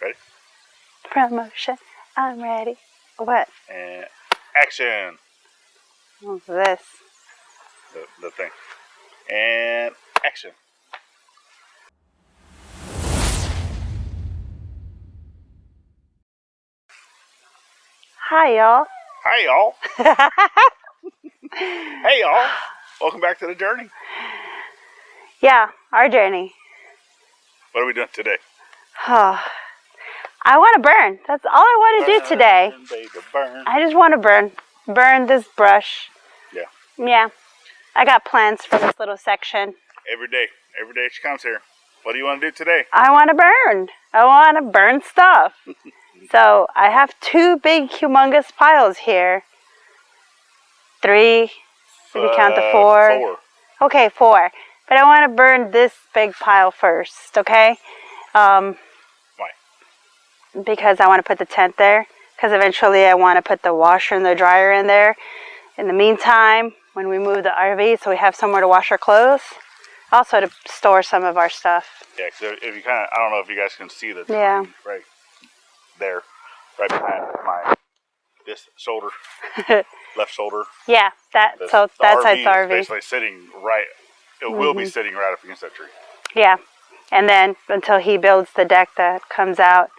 Ready? Promotion. I'm ready. What? And action. What's this? The thing. And action. Hi, y'all. Hi, y'all. Hey, y'all. Welcome back to the journey. Yeah, our journey. What are we doing today? Oh, I want to burn. That's all I want to do today. Baby, burn. I just want to burn. Burn this brush. Yeah. Yeah. I got plans for this little section. Every day she comes here. What do you want to do today? I want to burn. I want to burn stuff. So I have 2 big, humongous piles here. 3. Did we count the 4? 4. Okay, 4. But I want to burn this big pile first, okay? Why? Because I want to put the tent there. Because eventually I want to put the washer and the dryer in there. In the meantime, when we move the RV, so we have somewhere to wash our clothes. Also to store some of our stuff. Yeah, because if you kind of, I don't know if you guys can see the tree Yeah. right there, right behind this shoulder, left shoulder. Yeah, that The side's the RV RV. is basically sitting right, it will be sitting right up against that tree. Yeah, and then until he builds the deck that comes out.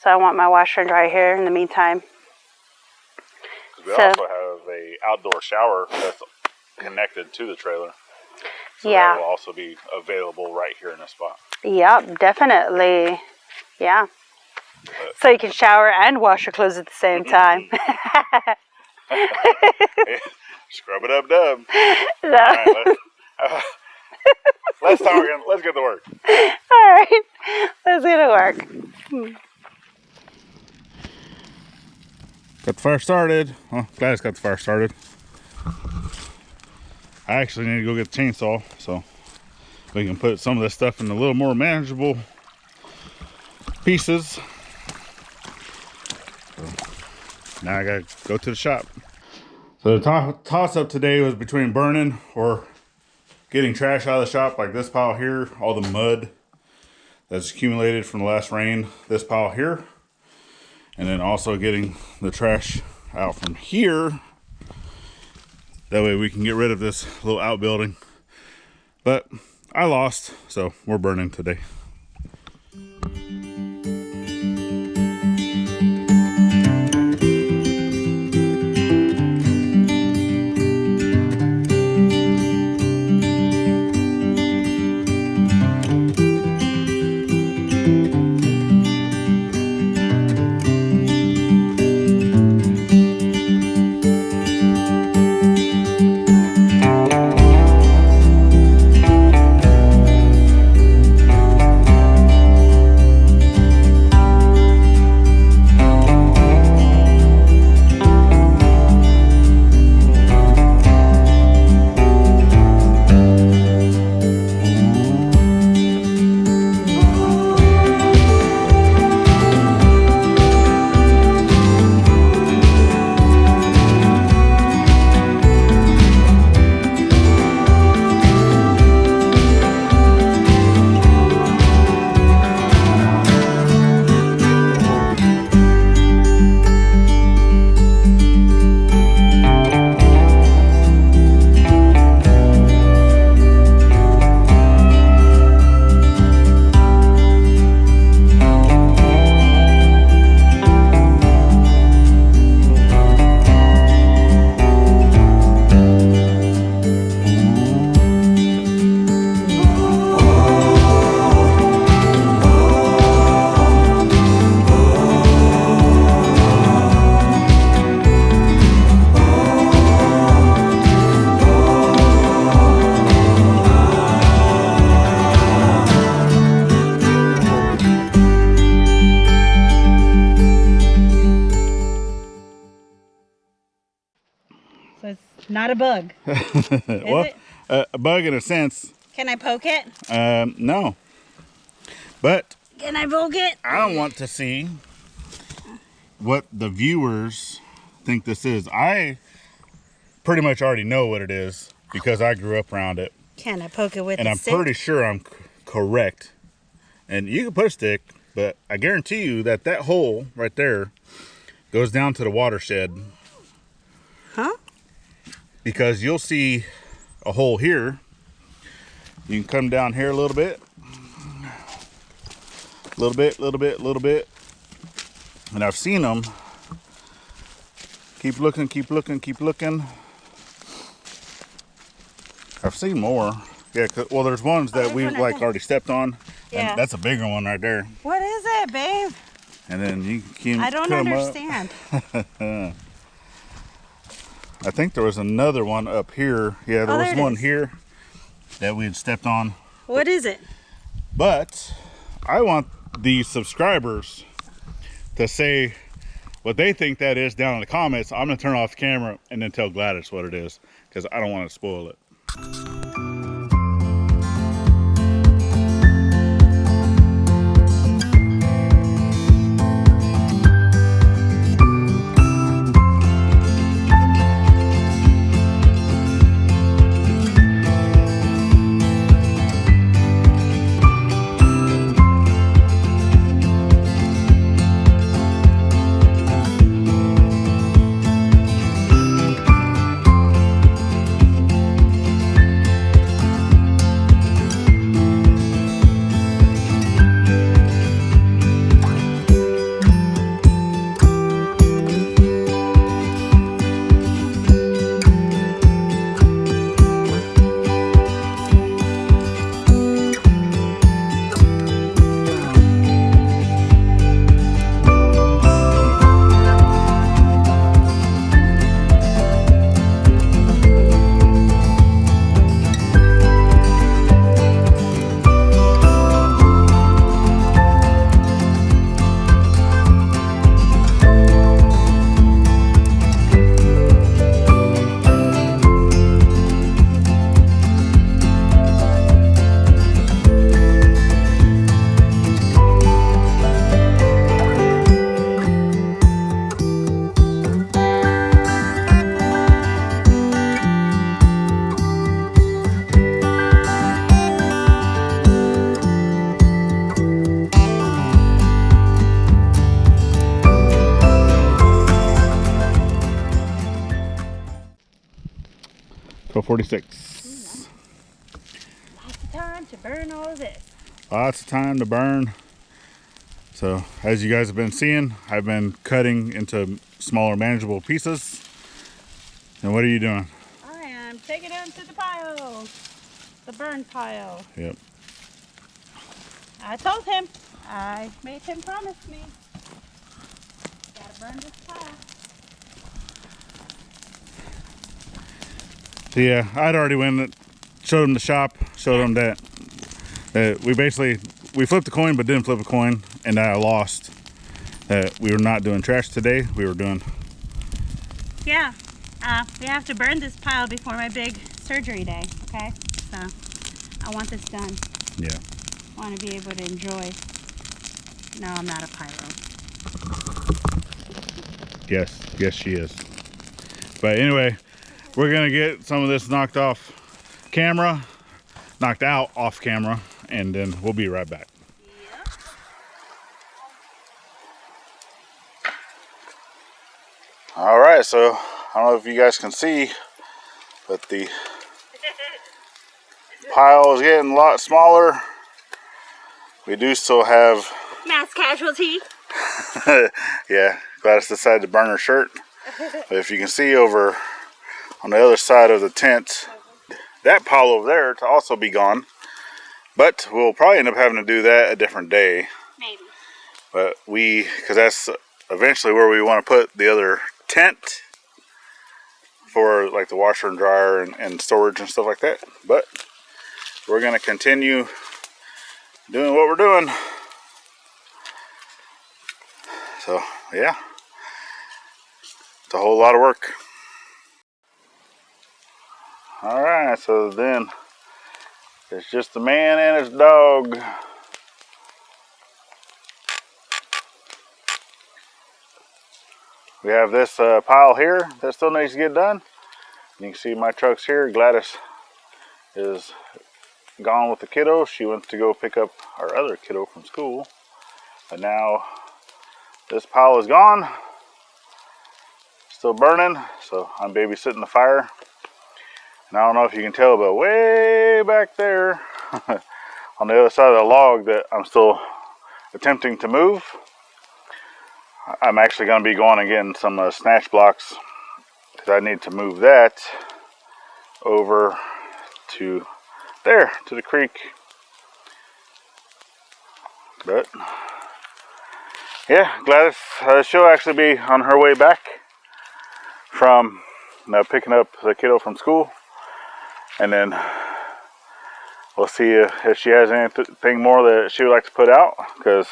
So I want my washer and dryer here in the meantime. We also have a outdoor shower that's connected to the trailer. So yeah. that will also be available right here in this spot. Yep, definitely. Yeah. So you can shower and wash your clothes at the same time. Scrub it up, dub. So. All right, let's talk again. Let's get to work. All right, let's get to work. Got the fire started. Well, Gladys got the fire started. I actually need to go get the chainsaw so we can put some of this stuff in a little more manageable pieces. So now I gotta go to the shop. So the toss up today was between burning or getting trash out of the shop, like this pile here, all the mud that's accumulated from the last rain, this pile here, and then also getting the trash out from here. That way we can get rid of this little outbuilding. But I lost, so we're burning today. So it's not a bug. Well, it? A bug in a sense. Can I poke it? No. But Can I poke it? I want to see what the viewers think this is. I pretty much already know what it is because I grew up around it. Can I poke it with and a I'm stick? pretty sure I'm correct. And you can put a stick. But I guarantee you that that hole right there goes down to the watershed. Huh? Because you'll see a hole here. You can come down here a little bit. Little bit. And I've seen them. Keep looking. I've seen more. Yeah, well, there's ones that we like already stepped on. Yeah. And that's a bigger one right there. What is it, babe? And then you can I don't understand. I think there was another one up here. Yeah, there was one here that we had stepped on. What is it? But I want the subscribers to say what they think that is down in the comments. I'm gonna turn off the camera and then tell Gladys what it is, because I don't want to spoil it. .46. Lots of time to burn all of this. Lots of time to burn. So as you guys have been seeing, I've been cutting into smaller manageable pieces. And what are you doing? I am taking them to the pile. The burn pile. Yep. I told him. I made him promise me. Gotta burn this pile. So yeah, I'd already went and showed him the shop, showed him that we flipped the coin but didn't flip a coin, and I lost. That we were not doing trash today, we were doing. Yeah, we have to burn this pile before my big surgery day, okay? So I want this done. Yeah. I want to be able to enjoy. No, I'm not a pyro. Yes, she is. But anyway, we're gonna get some of this knocked out off camera, and then we'll be right back. Yep. All right, so I don't know if you guys can see, but the pile is getting a lot smaller. We do still have Mass casualty. yeah, Gladys decided to burn her shirt. But if you can see over on the other side of the tent, that pile over there to also be gone. But we'll probably end up having to do that a different day. Maybe. But because that's eventually where we want to put the other tent for like the washer and dryer and storage and stuff like that. But we're going to continue doing what we're doing. So yeah, it's a whole lot of work. All right, so then it's just the man and his dog. We have this pile here that still needs to get done. You can see my truck's here. Gladys is gone with the kiddo. She went to go pick up our other kiddo from school. But now this pile is gone. Still burning, so I'm babysitting the fire. And I don't know if you can tell, but way back there on the other side of the log that I'm still attempting to move, I'm actually going to be going and getting some snatch blocks, because I need to move that over to there, to the creek. But yeah, Gladys, she'll actually be on her way back from picking up the kiddo from school, and then we'll see if she has anything more that she would like to put out, because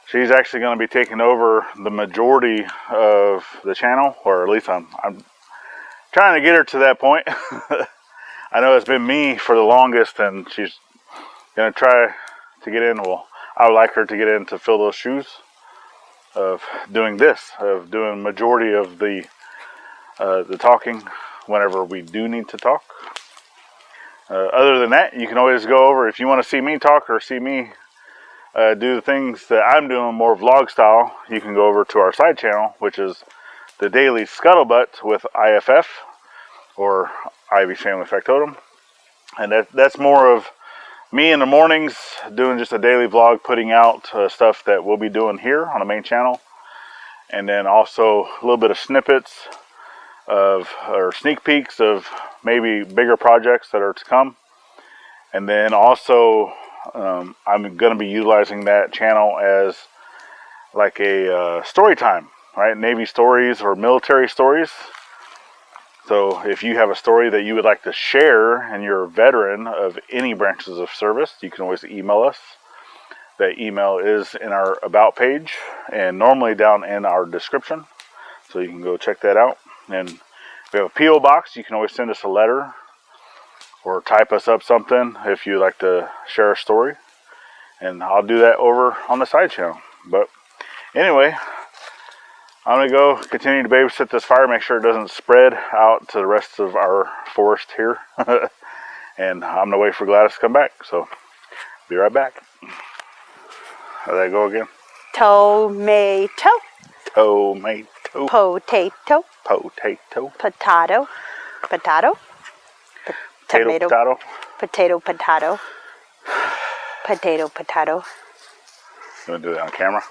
she's actually going to be taking over the majority of the channel, or at least I'm trying to get her to that point. I know it's been me for the longest, and she's going to try to get in. Well, I would like her to get in to fill those shoes of doing this, of doing majority of the talking whenever we do need to talk. Other than that, you can always go over, if you want to see me talk or see me do the things that I'm doing more vlog style, you can go over to our side channel, which is the Daily Scuttlebutt with IFF, or Ivy's Family Factotum. And that's more of me in the mornings doing just a daily vlog, putting out stuff that we'll be doing here on the main channel. And then also a little bit of snippets of, or sneak peeks of maybe bigger projects that are to come. And then also I'm going to be utilizing that channel as like a story time, right? Navy stories or military stories. So if you have a story that you would like to share and you're a veteran of any branches of service, you can always email us. That email is in our about page and normally down in our description. So you can go check that out. And we have a P.O. box. You can always send us a letter or type us up something if you'd like to share a story. And I'll do that over on the side channel. But anyway, I'm going to go continue to babysit this fire, make sure it doesn't spread out to the rest of our forest here. And I'm going to wait for Gladys to come back. So, be right back. How'd that go again? Tomato. Tomato. Potato. Potato. Potato. Potato. Tomato. Potato. Potato. Potato. Potato. Potato. You want to do that on camera?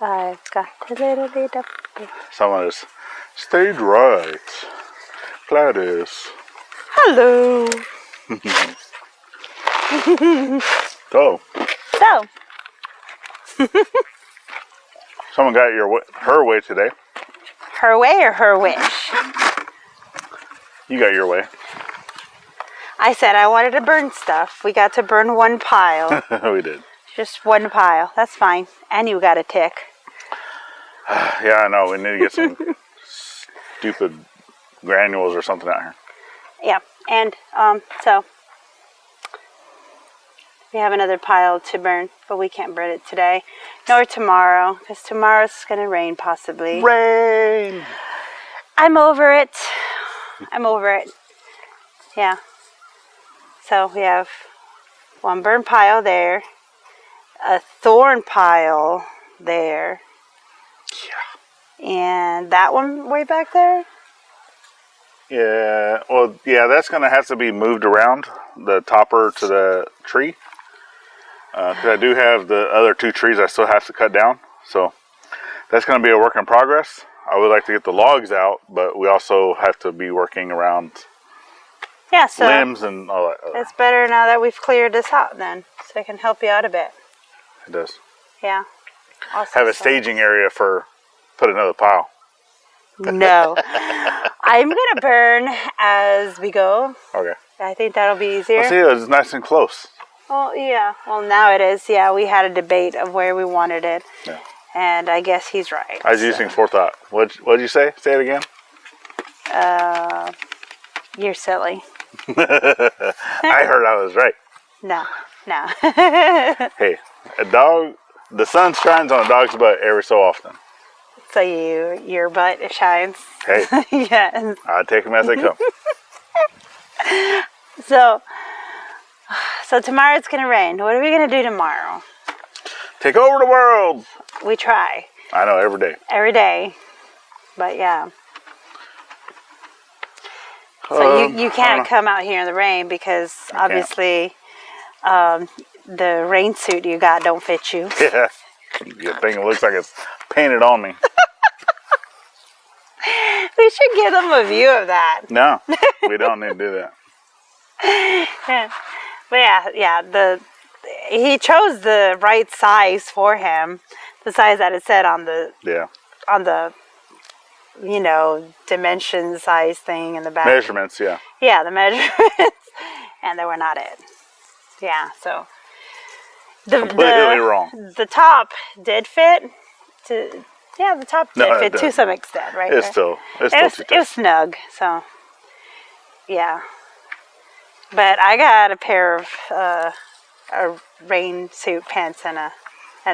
I've got a little bit of... Someone has stayed right. Gladys. Hello. So. Someone got her way today. Her way or her wish? You got your way. I said I wanted to burn stuff. We got to burn one pile. We did. Just one pile. That's fine. And you got a tick. Yeah, I know. We need to get some stupid granules or something out here. Yeah. And so we have another pile to burn, but we can't burn it today nor tomorrow, because tomorrow's going to rain possibly. Rain! I'm over it. I'm over it. Yeah. So we have one burn pile there, a thorn pile there. Yeah. And that one way back there? Yeah, well, yeah, that's going to have to be moved around, the topper to the tree. Because I do have the other two trees I still have to cut down. So that's going to be a work in progress. I would like to get the logs out, but we also have to be working around limbs and all that. It's better now that we've cleared this out then, so I can help you out a bit. It does. Yeah. Also, have a staging area for put another pile. No. I'm going to burn as we go. Okay. I think that'll be easier. Well, see, it's nice and close. Well, yeah. Well, now it is. Yeah, we had a debate of where we wanted it. Yeah. And I guess he's right. I was using forethought. What'd you say? Say it again. You're silly. I heard I was right. No. Hey, a dog, the sun shines on a dog's butt every so often. So your butt shines. Hey. Yes. I take them as they come. So So tomorrow it's going to rain. What are we going to do tomorrow? Take over the world. We try. I know, every day. Every day. But yeah. So you can't come out here in the rain because obviously the rain suit you got don't fit you. Yeah. Good thing it looks like it's painted on me. We should give them a view of that. No, we don't need to do that. But yeah, he chose the right size for him, the size that it said on the dimension size thing in the back. Measurements, yeah. Yeah, the measurements, and they were not it. Yeah, so completely wrong. The top did fit. The top did fit to some extent, right? It's still it was snug, so yeah. But I got a pair of a rain suit pants and a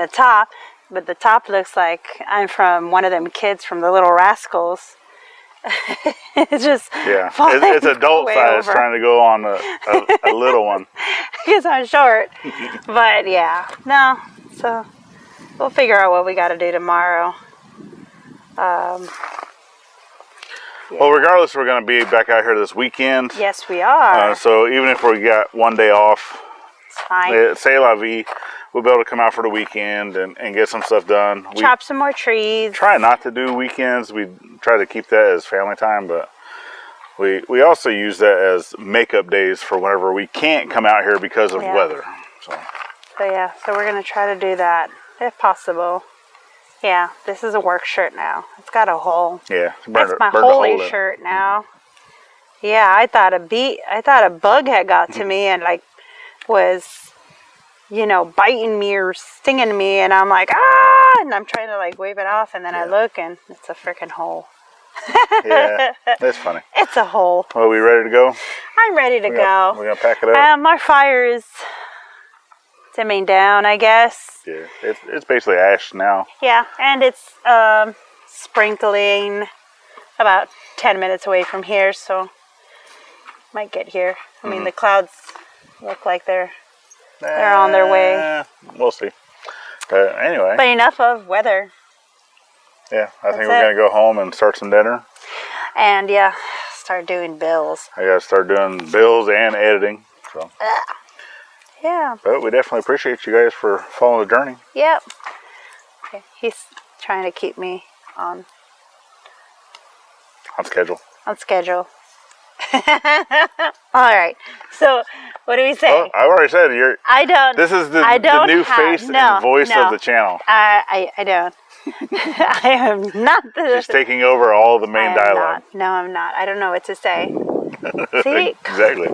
top, but the top looks like I'm from one of them kids from the Little Rascals. It's just it's adult size over. Trying to go on a little one. Because I'm short, but yeah, no. So we'll figure out what we got to do tomorrow. Well, regardless, we're going to be back out here this weekend. Yes, we are. So even if we got one day off, it's fine. C'est la vie. We'll be able to come out for the weekend and get some stuff done. Chop some more trees. Try not to do weekends. We try to keep that as family time, but we also use that as makeup days for whenever we can't come out here because of weather. So yeah, so we're going to try to do that if possible. Yeah, this is a work shirt now. It's got a hole. Yeah, that's my holy shirt now. Yeah, I thought a bug had got to me and was, biting me or stinging me, and I'm like, ah, and I'm trying to wave it off, and then I look and it's a freaking hole. Yeah, that's funny. It's a hole. Well, are we ready to go? I'm ready to go. We're gonna pack it up. My fire is dimming down, I guess. Yeah, it's basically ash now. Yeah, and it's sprinkling about 10 minutes away from here, so might get here. I mean, the clouds look like they're on their way. We'll see. Anyway. But enough of weather. Yeah, I think we're going to go home and start some dinner. And start doing bills. I got to start doing bills and editing. So. Yeah. But we definitely appreciate you guys for following the journey. Yep. Okay. He's trying to keep me on schedule. On schedule. All right. So, what do we say? Oh, I've already said you're. I don't. This is the new face and voice of the channel. I don't. I am not. She's taking over all the main dialogue. Not. No, I'm not. I don't know what to say. See? Exactly.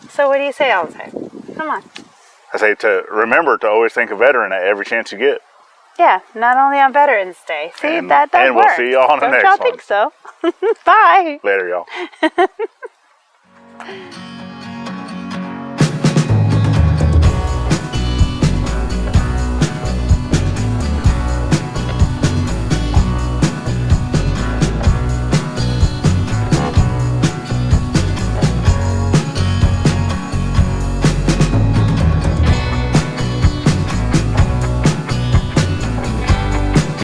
So what do you say all the time? Come on. I say to remember to always think of veteran at every chance you get. Yeah, not only on Veterans Day. See, that works. And we'll see y'all on the next one. Don't y'all think so? Bye. Later, y'all.